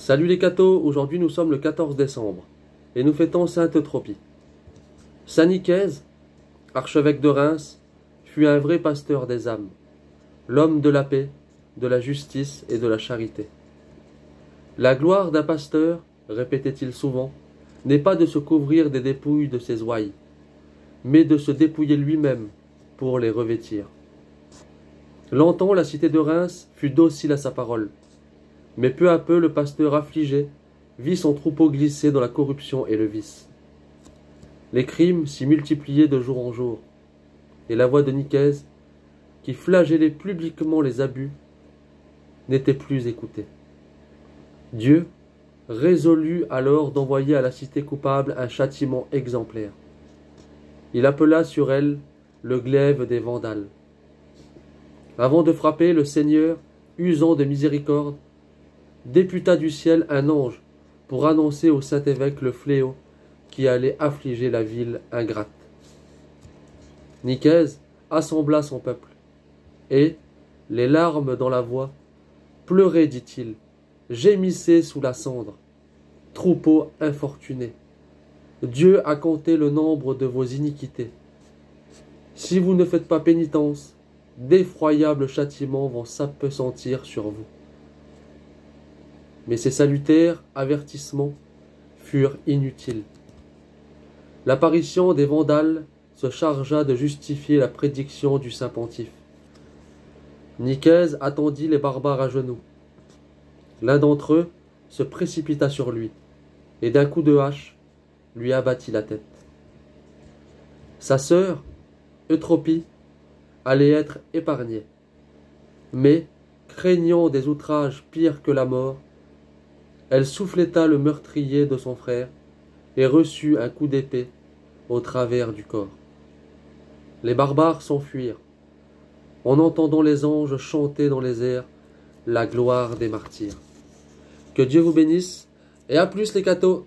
Salut les cathos, aujourd'hui nous sommes le 14 décembre et nous fêtons Sainte Eutropie. Saint Nicaise, archevêque de Reims, fut un vrai pasteur des âmes, l'homme de la paix, de la justice et de la charité. La gloire d'un pasteur, répétait-il souvent, n'est pas de se couvrir des dépouilles de ses ouailles, mais de se dépouiller lui-même pour les revêtir. Longtemps la cité de Reims fut docile à sa parole, mais peu à peu le pasteur affligé vit son troupeau glisser dans la corruption et le vice. Les crimes s'y multipliaient de jour en jour, et la voix de Nicaise, qui flagellait publiquement les abus, n'était plus écoutée. Dieu résolut alors d'envoyer à la cité coupable un châtiment exemplaire. Il appela sur elle le glaive des Vandales. Avant de frapper, le Seigneur, usant de miséricorde, députa du ciel un ange pour annoncer au Saint-Évêque le fléau qui allait affliger la ville ingrate. Nicaise assembla son peuple, et, les larmes dans la voix, pleurez, dit-il, gémissez sous la cendre, troupeau infortuné. Dieu a compté le nombre de vos iniquités. Si vous ne faites pas pénitence, d'effroyables châtiments vont s'appesantir sur vous. Mais ces salutaires avertissements furent inutiles. L'apparition des Vandales se chargea de justifier la prédiction du saint pontife. Nicaise attendit les barbares à genoux. L'un d'entre eux se précipita sur lui, et d'un coup de hache, lui abattit la tête. Sa sœur, Eutropie, allait être épargnée. Mais, craignant des outrages pires que la mort, elle souffleta le meurtrier de son frère et reçut un coup d'épée au travers du corps. Les barbares s'enfuirent, en entendant les anges chanter dans les airs la gloire des martyrs. Que Dieu vous bénisse, et à plus les cathos!